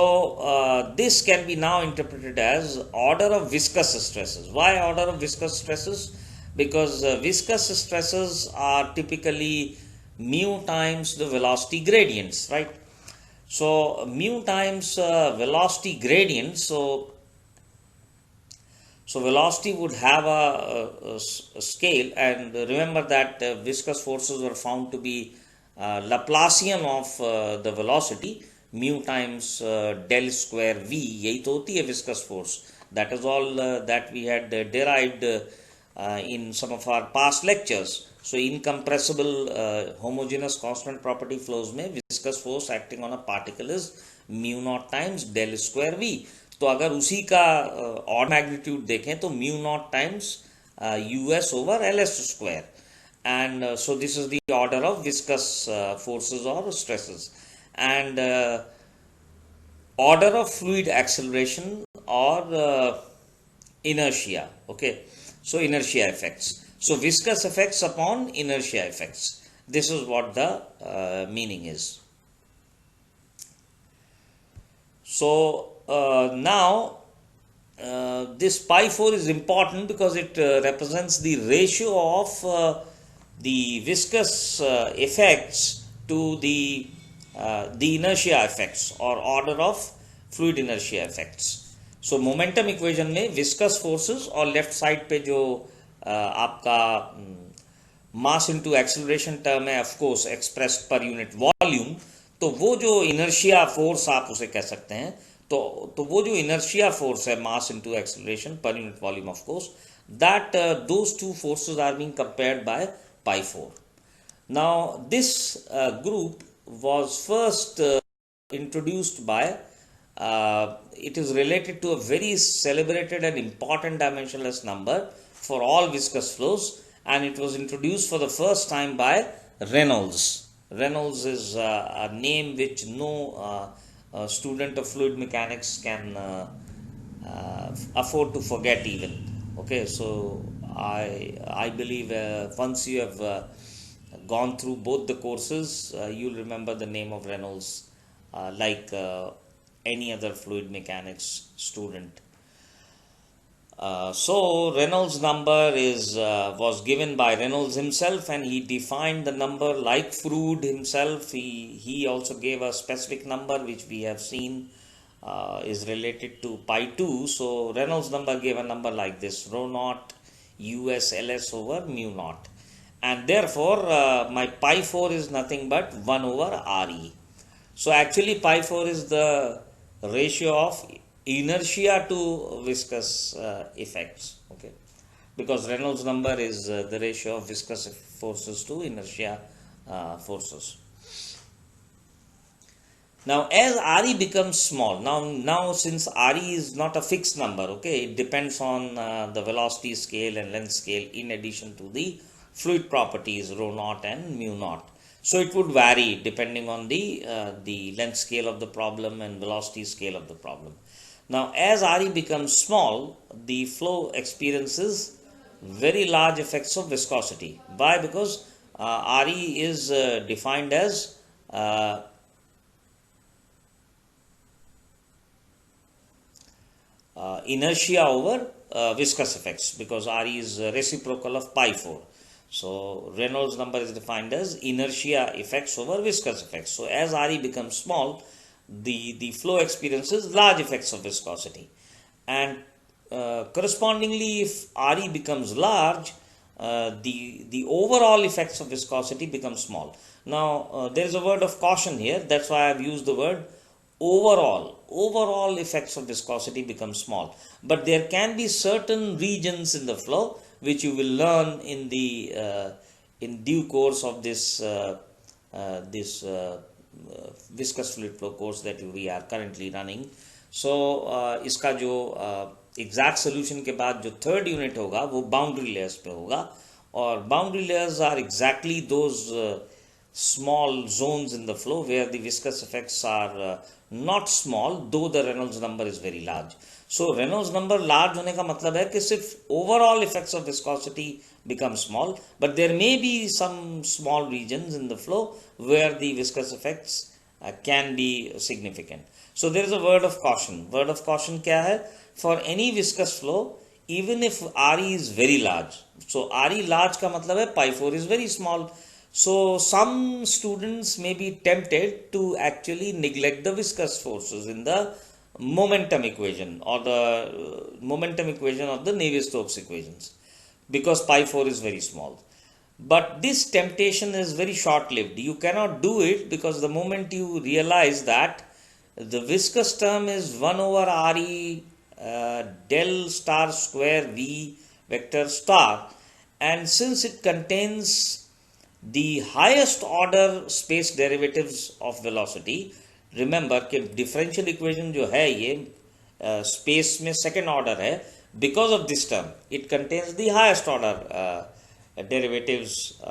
this can be now interpreted as order of viscous stresses. Why order of viscous stresses? Because viscous stresses are typically mu times the velocity gradients, right? So mu times velocity gradient. So velocity would have a scale, and remember that viscous forces were found to be Laplacian of the velocity. Mu times del square v, यही तो होती है viscous force. That is all that we had derived in some of our past lectures. So incompressible homogeneous constant property flows में viscous force acting on a particle is mu naught times del square v. तो अगर उसी का और magnitude देखें तो mu naught times US over LS square, and so this is the order of viscous forces or stresses. And order of fluid acceleration or inertia. Okay, so inertia effects. So viscous effects upon inertia effects. This is what the meaning is. So now this pi 4 is important because it represents the ratio of the viscous effects to the inertia effects or order of fluid inertia effects. So momentum equation में viscous forces और left side पे जो आपका मास into acceleration term है, of course expressed पर unit volume, तो वो जो इनर्शिया फोर्स आप उसे कह सकते हैं, तो वो जो इनर्शिया फोर्स है mass into acceleration per unit volume, of course that those two forces are being compared by pi 4. Now this group was first introduced by it is related to a very celebrated and important dimensionless number for all viscous flows, and it was introduced for the first time by Reynolds. Reynolds is a name which no student of fluid mechanics can afford to forget even. Okay, so I believe once you have gone through both the courses, you'll remember the name of Reynolds like any other fluid mechanics student. So Reynolds number was given by Reynolds himself, and he defined the number like Froude himself. He also gave a specific number which we have seen is related to pi 2. So Reynolds number gave a number like this: rho naught US LS over mu naught. And therefore my pi 4 is nothing but 1 over Re. So actually pi 4 is the ratio of inertia to viscous effects. Okay, because Reynolds number is the ratio of viscous forces to inertia forces. Now as Re becomes small, now since Re is not a fixed number, okay, it depends on the velocity scale and length scale in addition to the fluid properties rho naught and mu naught. So it would vary depending on the length scale of the problem and velocity scale of the problem. Now as Re becomes small, the flow experiences very large effects of viscosity. Why? Because Re is defined as inertia over viscous effects, because Re is reciprocal of pi 4. So Reynolds number is defined as inertia effects over viscous effects. So as Re becomes small, the flow experiences large effects of viscosity, and correspondingly, if Re becomes large, the overall effects of viscosity become small. Now there is a word of caution here. That's why I've used the word overall effects of viscosity become small, but there can be certain regions in the flow which you will learn in due course of this viscous fluid flow course that we are currently running. So इसका जो exact solution के बाद जो third unit होगा वो boundary layers पे होगा, और boundary layers are exactly those small zones in the flow where the viscous effects are not small, though the Reynolds number is very large. So Reynolds number large होने का मतलब है कि सिर्फ overall effects of viscosity become small, but there may be some small regions in the flow where the viscous effects can be significant. So there is a word of caution. Word of caution क्या है? For any viscous flow, even if Re is very large, so Re large का मतलब है pi 4 is very small. So some students may be tempted to actually neglect the viscous forces in the momentum equation or the momentum equation of the Navier-Stokes equations, because pi 4 is very small. But this temptation is very short-lived. You cannot do it, because the moment you realize that the viscous term is 1 over Re del star square V vector star, and since it contains the highest order space derivatives of velocity, remember कि differential equation जो है ये space में second order है, because of this term it contains the highest order derivatives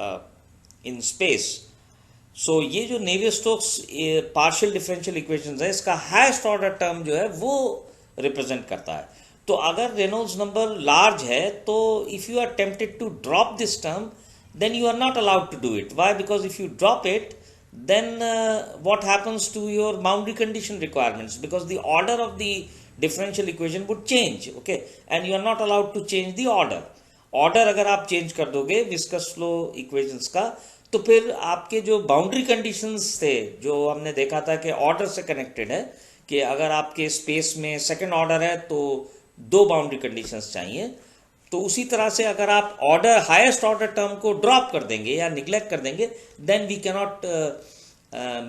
in space. So ये जो Navier-Stokes partial differential equations है, इसका highest order term जो है वो represent करता है. तो अगर Reynolds number large है, तो if you are tempted to drop this term, then you are not allowed to do it. Why? Because if you drop it, then what happens to your boundary condition requirements? Because the order of the differential equation would change, okay, and you are not allowed to change the order. Order अगर आप change कर दोगे viscous flow equations का, तो फिर आपके जो boundary conditions थे, जो हमने देखा था कि order से connected है, कि अगर आपके space में second order है तो दो boundary conditions चाहिए, तो उसी तरह से अगर आप ऑर्डर हाईएस्ट ऑर्डर टर्म को ड्रॉप कर देंगे या निग्लेक्ट कर देंगे, then we cannot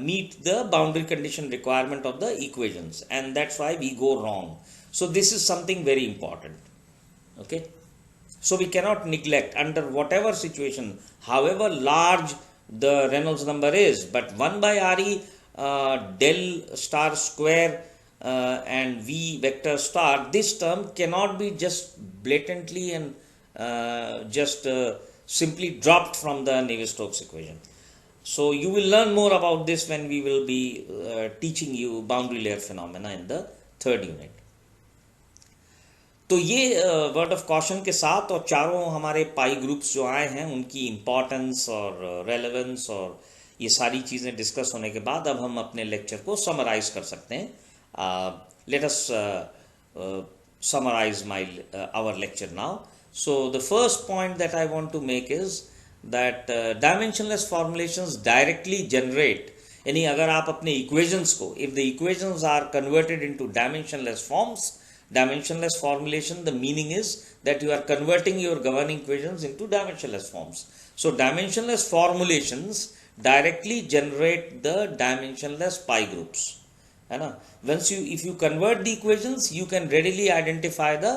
meet the boundary condition requirement of the equations, and that's why we go wrong. So this is something very important. Okay, so we cannot neglect under whatever situation, however large the Reynolds number is, but 1 by Re del star square and V vector star, this term cannot be just blatantly and simply dropped from the Navier-Stokes equation. So you will learn more about this when we will be teaching you boundary layer phenomena in the third unit. तो ये word of caution के साथ और चारों हमारे पाई groups जो आए हैं उनकी इम्पॉर्टेंस और रेलेवेंस और ये सारी चीज़ें डिस्कस होने के बाद अब हम अपने लेक्चर को समराइज कर सकते हैं. Let us summarize our lecture now. So the first point that I want to make is that dimensionless formulations directly generate, यानी अगर आप अपने equations को, if the equations are converted into dimensionless forms, dimensionless formulation, the meaning is that you are converting your governing equations into dimensionless forms. So dimensionless formulations directly generate the dimensionless pi groups, है ना. Once if you convert the equations, you can readily identify the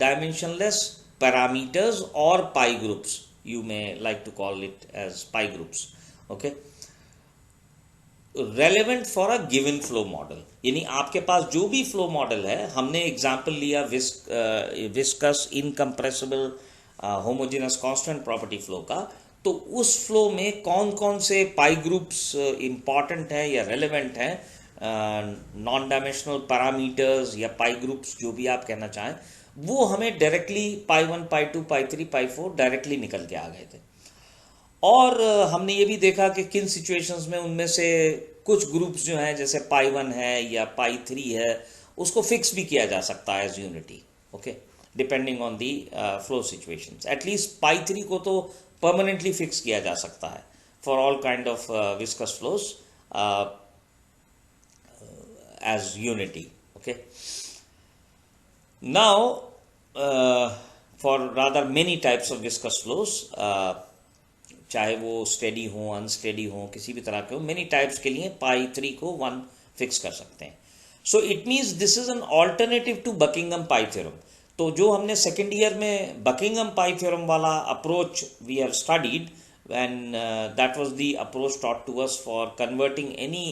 dimensionless parameters or pi groups. You may like to call it as pi groups. Okay, relevant for a given flow model, यानी आपके पास जो भी flow model है, हमने example लिया viscous incompressible homogeneous constant property flow का, तो उस flow में कौन कौन से pi groups important हैं या relevant हैं, नॉन डायमेंशनल पैरामीटर्स या पाई ग्रुप्स जो भी आप कहना चाहें, वो हमें डायरेक्टली पाई 1 पाई 2 पाई 3 पाई 4 डायरेक्टली निकल के आ गए थे. और हमने ये भी देखा कि किन सिचुएशंस में उनमें से कुछ ग्रुप्स जो हैं जैसे पाई 1 है या पाई 3 है, उसको फिक्स भी किया जा सकता है as unity. Okay, depending on the flow situations. At least pi 3 को तो परमानेंटली फिक्स किया जा सकता है for all kind of viscous flows as unity. Okay, now for rather many types of viscous flows, चाहे वो स्टेडी हो अनस्टेडी हो किसी भी तरह के हो, मेनी टाइप्स के लिए पाई 3 को 1 फिक्स कर सकते हैं. So it means this is an alternative to Buckingham pi theorem. तो जो हमने सेकेंड ईयर में बकिंगम पाई थ्योरम वाला approach we have studied, and that was the approach taught to us for converting any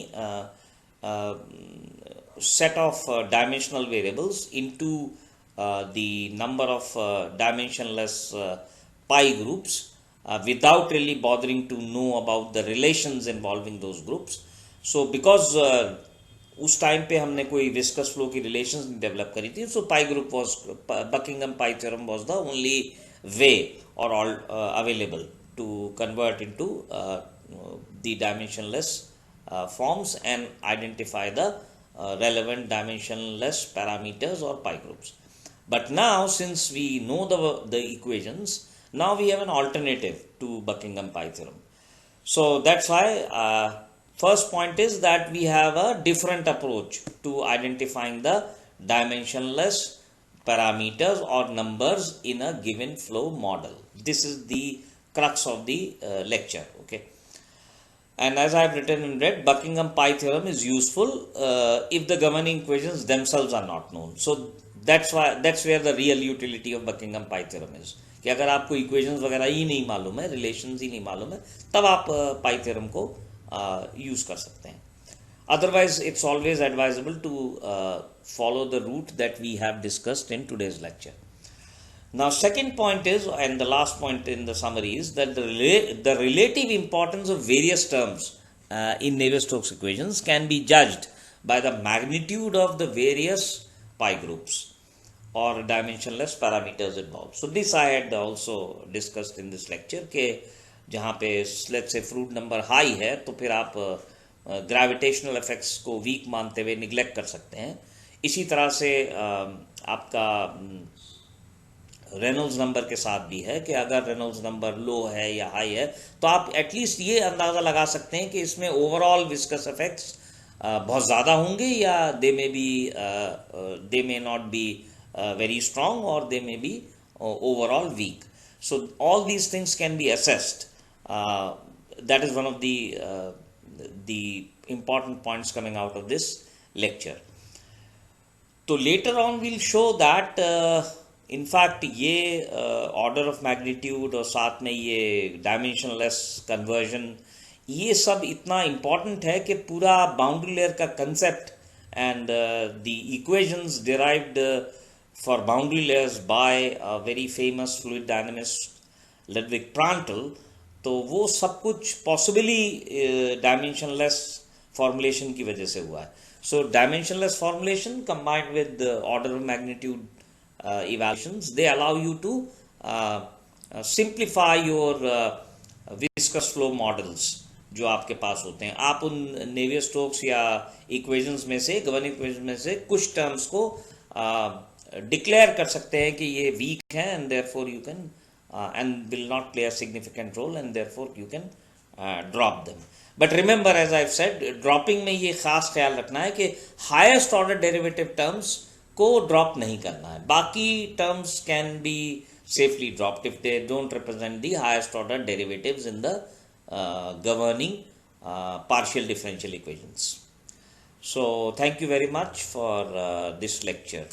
set of dimensional variables into the number of dimensionless pi groups without really bothering to know about the relations involving those groups. So because उस time पे हमने कोई viscous flow की relations develop करी थी, so pi group was Buckingham pi theorem was the only way और all available to convert into the dimensionless forms and identify the relevant dimensionless parameters or pi groups. But now, since we know the equations, now we have an alternative to Buckingham pi theorem. So that's why first point is that we have a different approach to identifying the dimensionless parameters or numbers in a given flow model. This is the crux of the lecture. Okay, and as I have written in red, Buckingham pi theorem is useful if the governing equations themselves are not known. So that's where the real utility of Buckingham pi theorem is. कि अगर आपको equations वगैरह ही नहीं मालूम है, relations ही नहीं मालूम है, तब आप pi theorem को use कर सकते हैं. Otherwise, it's always advisable to follow the route that we have discussed in today's lecture. Now, second point is, and the last point in the summary is, that the relative importance of various terms in Navier-Stokes equations can be judged by the magnitude of the various pi groups or dimensionless parameters involved. So this I had also discussed in this lecture कि जहाँ पे let's say fruit number high है तो फिर आप gravitational effects को weak मानते हुए neglect कर सकते हैं. इसी तरह से आपका रेनॉल्ड्स नंबर के साथ भी है कि अगर रेनॉल्ड्स नंबर लो है या हाई है तो आप एटलीस्ट ये अंदाज़ा लगा सकते हैं कि इसमें ओवरऑल विस्कस इफेक्ट्स बहुत ज़्यादा होंगे या they may not be very strong और they may be overall weak. So all these things can be assessed. That is one of the important points coming out of this lecture. तो later on we'll show that in fact ये order of magnitude और साथ में ये dimensionless conversion, ये सब इतना important है कि पूरा बाउंड्री लेयर का concept and the equations derived for boundary layers by a very famous fluid dynamist Ludwig Prandtl, तो वो सब कुछ पॉसिबली डायमेंशनलेस फॉर्मुलेशन की वजह से हुआ है. So dimensionless formulation combined with order of magnitude evaluations, they allow you to simplify your viscous flow models जो आपके पास होते हैं. आप उन नेवियर स्टोक्स या इक्वेशंस में से, गवर्निंग इक्वेशंस में से कुछ टर्म्स को डिक्लेयर कर सकते हैं कि ये वीक हैं and therefore you can and will not play a significant role and therefore you can drop them. But remember, as I have said, dropping में ये खास ख्याल रखना है कि हाईएस्ट ऑर्डर डेरिवेटिव टर्म्स को ड्रॉप नहीं करना है. बाकी terms can be safely dropped if they don't represent the highest order derivatives in the governing partial differential equations. So thank you very much for this lecture.